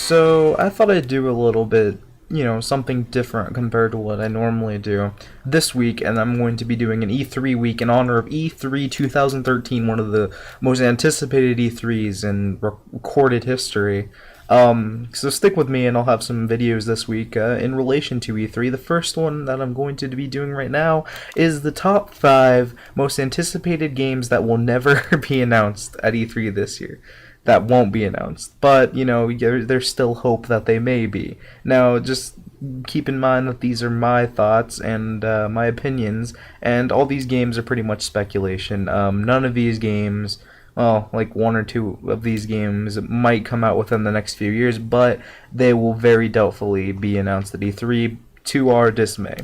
So I thought I'd do a little bit, something different compared to what I normally do this week, and I'm going to be doing an E3 week in honor of E3 2013, one of the most anticipated E3s in recorded history. So stick with me, and I'll have some videos this week in relation to E3. The first one that I'm going to be doing right now is the top 5 most anticipated games that will never be announced at E3 this year, that won't be announced. But, there's still hope that they may be. Now, just keep in mind that these are my thoughts and my opinions, and all these games are pretty much speculation. None of these games, well, like one or two of these games might come out within the next few years, but they will very doubtfully be announced at E3 to our dismay.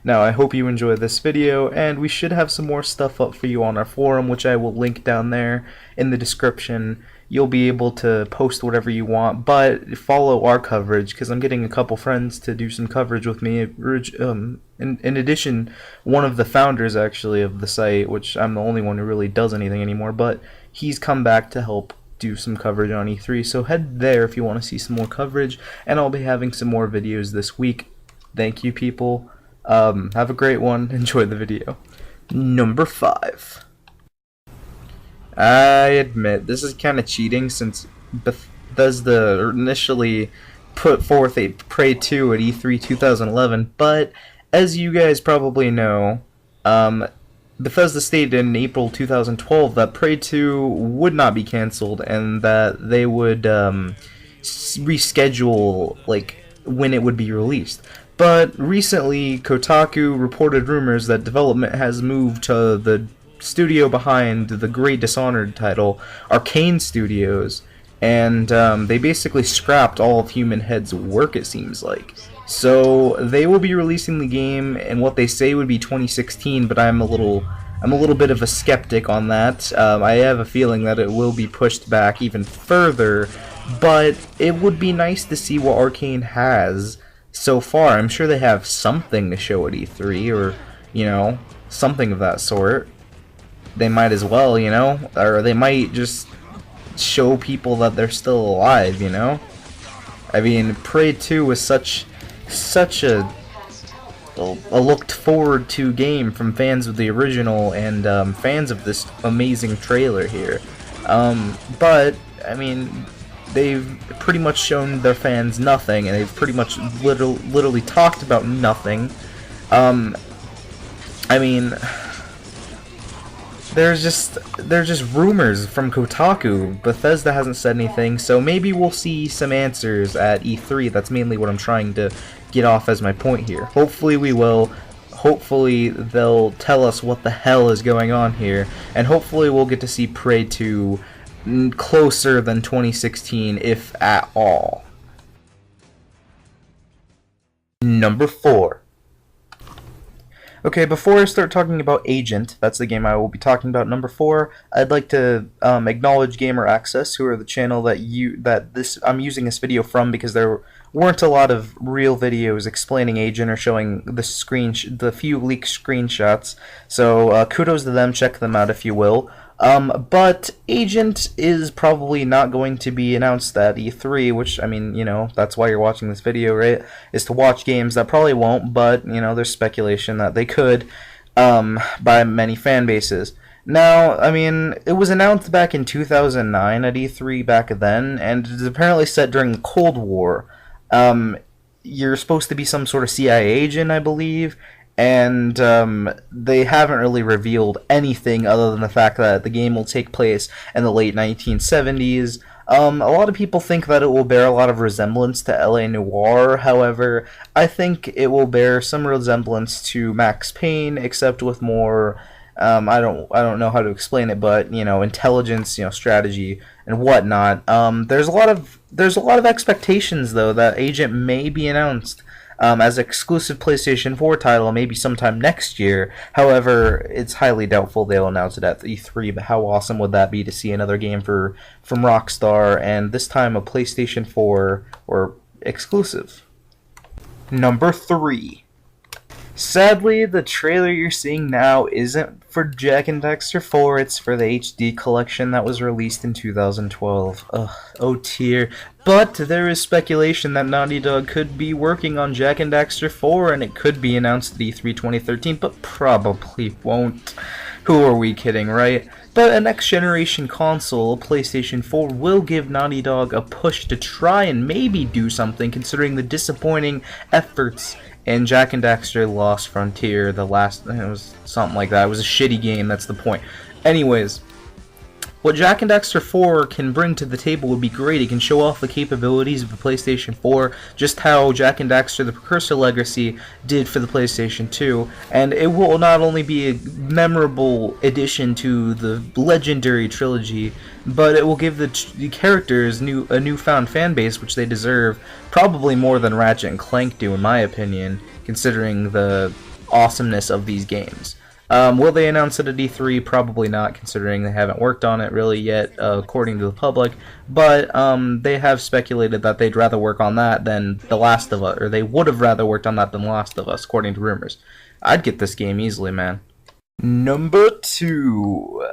Now, I hope you enjoy this video, and we should have some more stuff up for you on our forum, which I will link down there in the description. You'll be able to post whatever you want, but follow our coverage, because I'm getting a couple friends to do some coverage with me. In addition, one of the founders, actually, of the site, which I'm the only one who really does anything anymore, but he's come back to help do some coverage on E3, so head there if you want to see some more coverage, and I'll be having some more videos this week. Thank you, people. Have a great one. Enjoy the video. Number 5. I admit, this is kind of cheating since Bethesda initially put forth a Prey 2 at E3 2011, but as you guys probably know, Bethesda stated in April 2012 that Prey 2 would not be cancelled and that they would reschedule when it would be released. But recently, Kotaku reported rumors that development has moved to the studio behind the Great Dishonored title, Arcane Studios, and they basically scrapped all of Human Head's work, it seems like. So they will be releasing the game in what they say would be 2016, but I'm a little bit of a skeptic on that. I have a feeling that it will be pushed back even further, but it would be nice to see what Arcane has so far. I'm sure they have something to show at E3, or, something of that sort. They might as well, or they might just show people that they're still alive, I mean, Prey 2 was such a looked forward to game from fans of the original and fans of this amazing trailer here. But, I mean, they've pretty much shown their fans nothing, and they've pretty much literally talked about nothing. I mean, there's just rumors from Kotaku. Bethesda hasn't said anything, so maybe we'll see some answers at E3. That's mainly what I'm trying to get off as my point here. Hopefully we will. Hopefully they'll tell us what the hell is going on here, and hopefully we'll get to see Prey 2 closer than 2016, if at all. Number 4. Okay, before I start talking about Agent, that's the game I will be talking about. Number 4, I'd like to acknowledge Gamer Access, who are the channel that I'm using this video from, because there weren't a lot of real videos explaining Agent or showing the few leaked screenshots. So kudos to them. Check them out if you will. But Agent is probably not going to be announced at E3, which, I mean, that's why you're watching this video, right? Is to watch games that probably won't, but, there's speculation that they could, by many fan bases. Now, I mean, it was announced back in 2009 at E3 back then, and it's apparently set during the Cold War. You're supposed to be some sort of CIA agent, I believe, and they haven't really revealed anything other than the fact that the game will take place in the late 1970s. A lot of people think that it will bear a lot of resemblance to LA Noire. However, I think it will bear some resemblance to Max Payne, except with more I don't know how to explain it, but intelligence, strategy and whatnot. There's a lot of expectations though that Agent may be announced as an exclusive PlayStation 4 title, maybe sometime next year. However, it's highly doubtful they'll announce it at E3, but how awesome would that be to see another game from Rockstar, and this time a PlayStation 4 or exclusive. Number 3. Sadly, the trailer you're seeing now isn't for Jak and Daxter 4, it's for the HD collection that was released in 2012. Ugh, oh dear. But there is speculation that Naughty Dog could be working on Jak and Daxter 4, and it could be announced at E3 2013, but probably won't. Who are we kidding, right? But a next-generation console, a PlayStation 4, will give Naughty Dog a push to try and maybe do something, considering the disappointing efforts in Jak and Daxter Lost Frontier, it was something like that. It was a shitty game, that's the point. Anyways, what Jak and Daxter 4 can bring to the table would be great. It can show off the capabilities of the PlayStation 4, just how Jak and Daxter the Precursor Legacy did for the PlayStation 2, and it will not only be a memorable addition to the legendary trilogy, but it will give the characters a newfound fan base, which they deserve, probably more than Ratchet and Clank do, in my opinion, considering the awesomeness of these games. Will they announce it at E3? Probably not, considering they haven't worked on it really yet, according to the public. But they have speculated that they'd rather work on that than The Last of Us, or they would have rather worked on that than The Last of Us, according to rumors. I'd get this game easily, man. Number 2.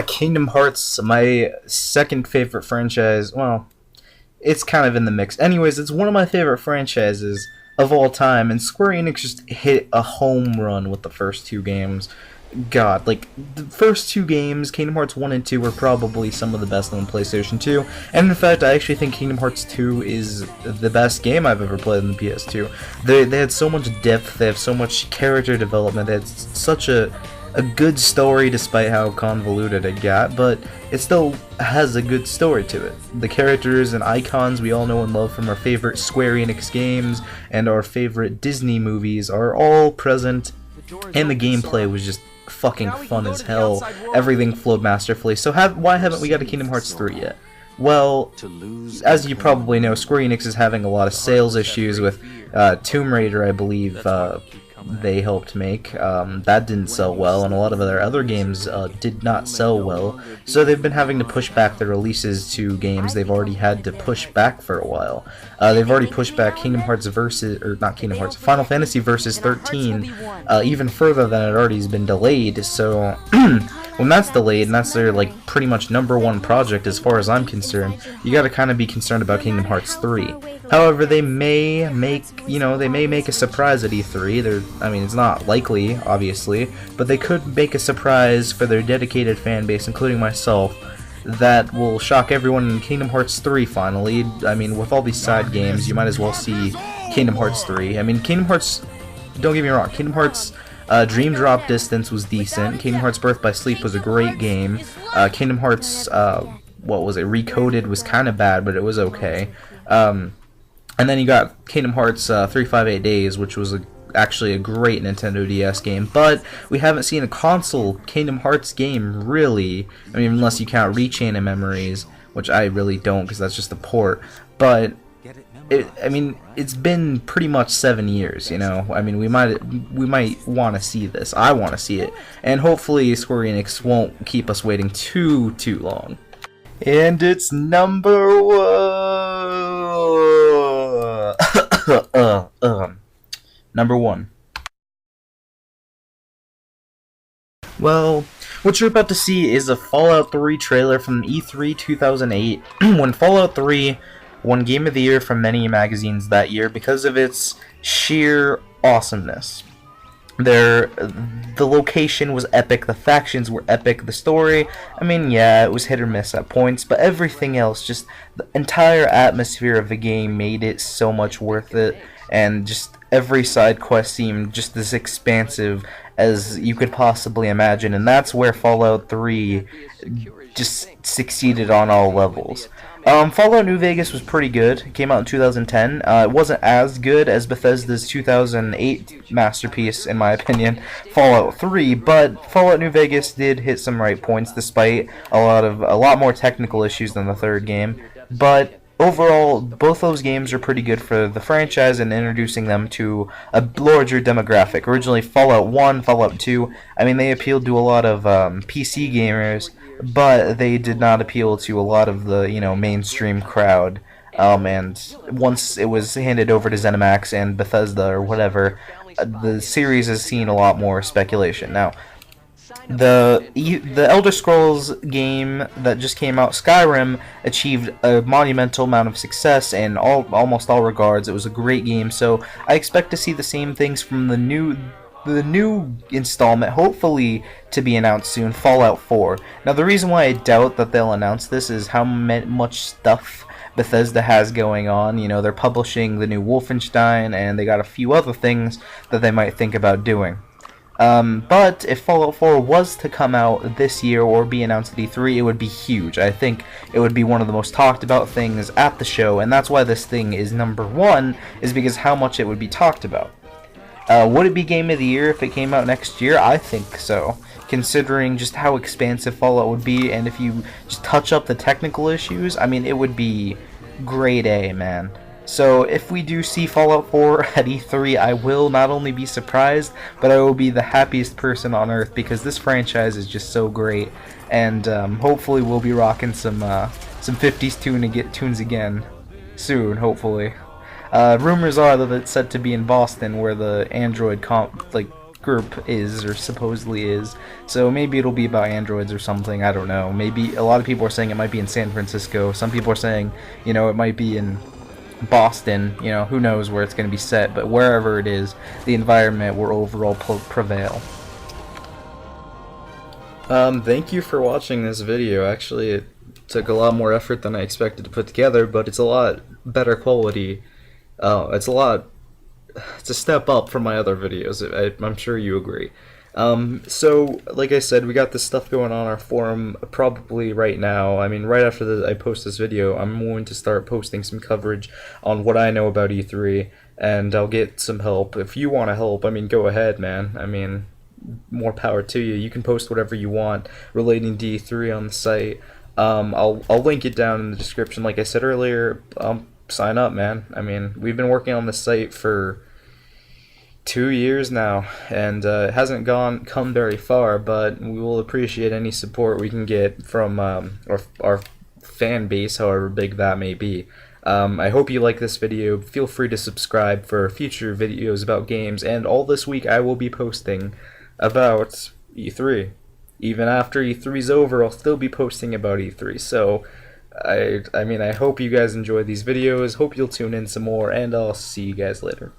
Kingdom Hearts, my second favorite franchise. Well, it's kind of in the mix. Anyways, it's one of my favorite franchises of all time, and Square Enix just hit a home run with the first two games. God, like, the first two games, Kingdom Hearts 1 and 2, were probably some of the best on PlayStation 2, and in fact, I actually think Kingdom Hearts 2 is the best game I've ever played on the PS2. They had so much depth, they have so much character development, they had such a good story despite how convoluted it got, but it still has a good story to it. The characters and icons we all know and love from our favorite Square Enix games and our favorite Disney movies are all present, and the gameplay was just fucking fun as hell. Everything flowed masterfully. So why haven't we got a Kingdom Hearts 3 yet? Well, as you probably know, Square Enix is having a lot of sales issues with Tomb Raider, I believe, they helped make. That didn't sell well, and a lot of their other games did not sell well, so they've been having to push back their releases to games they've already had to push back for a while. They've already pushed back Kingdom Hearts Final Fantasy Versus 13 even further than it already has been delayed, so when that's delayed, and that's their, like, pretty much #1 project as far as I'm concerned, you gotta kind of be concerned about Kingdom Hearts 3. However, they may make a surprise at E3. I mean, it's not likely, obviously, but they could make a surprise for their dedicated fan base, including myself, that will shock everyone in Kingdom Hearts 3 finally. I mean, with all these side games, you might as well see Kingdom Hearts 3. I mean, Kingdom Hearts, don't get me wrong, Kingdom Hearts Dream Drop Distance was decent. Kingdom Hearts Birth by Sleep was a great game. Kingdom Hearts, Recoded was kind of bad, but it was okay. And then you got Kingdom Hearts 358 Days, which was actually a great Nintendo DS game, but we haven't seen a console Kingdom Hearts game, really. I mean, unless you count Rechain and Memories, which I really don't, because that's just a port. But it's been pretty much 7 years, you know. I mean, we might want to see this. I want to see it, and hopefully Square Enix won't keep us waiting too long. And it's number 1. Number 1. Well, what you're about to see is a Fallout 3 trailer from E3 2008, when Fallout 3 won Game of the Year from many magazines that year because of its sheer awesomeness. The location was epic, the factions were epic, the story, I mean, yeah, it was hit or miss at points, but everything else, just the entire atmosphere of the game made it so much worth it, and just every side quest seemed just as expansive as you could possibly imagine, and that's where Fallout 3 just succeeded on all levels. Fallout New Vegas was pretty good. It came out in 2010. It wasn't as good as Bethesda's 2008 masterpiece, in my opinion, Fallout 3, but Fallout New Vegas did hit some right points despite a lot more technical issues than the third game. But overall, both those games are pretty good for the franchise and introducing them to a larger demographic. Originally, Fallout 1, Fallout 2, I mean, they appealed to a lot of PC gamers, but they did not appeal to a lot of the, mainstream crowd. And once it was handed over to ZeniMax and Bethesda or whatever, the series has seen a lot more speculation. Now, the Elder Scrolls game that just came out, Skyrim, achieved a monumental amount of success in almost all regards. It was a great game, so I expect to see the same things from the new installment, hopefully to be announced soon, Fallout 4. Now, the reason why I doubt that they'll announce this is how much stuff Bethesda has going on. You know, they're publishing the new Wolfenstein, and they got a few other things that they might think about doing. But if Fallout 4 was to come out this year or be announced at E3, it would be huge. I think it would be one of the most talked about things at the show, and that's why this thing is #1, is because how much it would be talked about. Would it be Game of the Year if it came out next year? I think so, considering just how expansive Fallout would be, and if you just touch up the technical issues, I mean, it would be grade A, man. So if we do see Fallout 4 at E3, I will not only be surprised, but I will be the happiest person on earth, because this franchise is just so great, and hopefully we'll be rocking some 50s tunes again soon, hopefully. Rumors are that it's set to be in Boston, where the Android group is, or supposedly is. So maybe it'll be about androids or something. I don't know. Maybe a lot of people are saying it might be in San Francisco. Some people are saying, you know, it might be in Boston. You know, who knows where it's going to be set, but wherever it is, the environment will overall prevail. Thank you for watching this video. Actually, it took a lot more effort than I expected to put together, but it's a lot better quality. It's a step up from my other videos. I'm sure you agree. So, like I said, we got this stuff going on our forum probably right now. I mean, right after I post this video, I'm going to start posting some coverage on what I know about E3, and I'll get some help. If you want to help, I mean, go ahead, man. I mean, more power to you. You can post whatever you want relating to E3 on the site. I'll link it down in the description. Like I said earlier, sign up, man. I mean, we've been working on this site for 2 years now, and it hasn't come very far, but we will appreciate any support we can get from our fan base, however big that may be. I hope you like this video. Feel free to subscribe for future videos about games, and all this week I will be posting about E3. Even after E3's over, I'll still be posting about E3, so I mean, I hope you guys enjoy these videos, hope you'll tune in some more, and I'll see you guys later.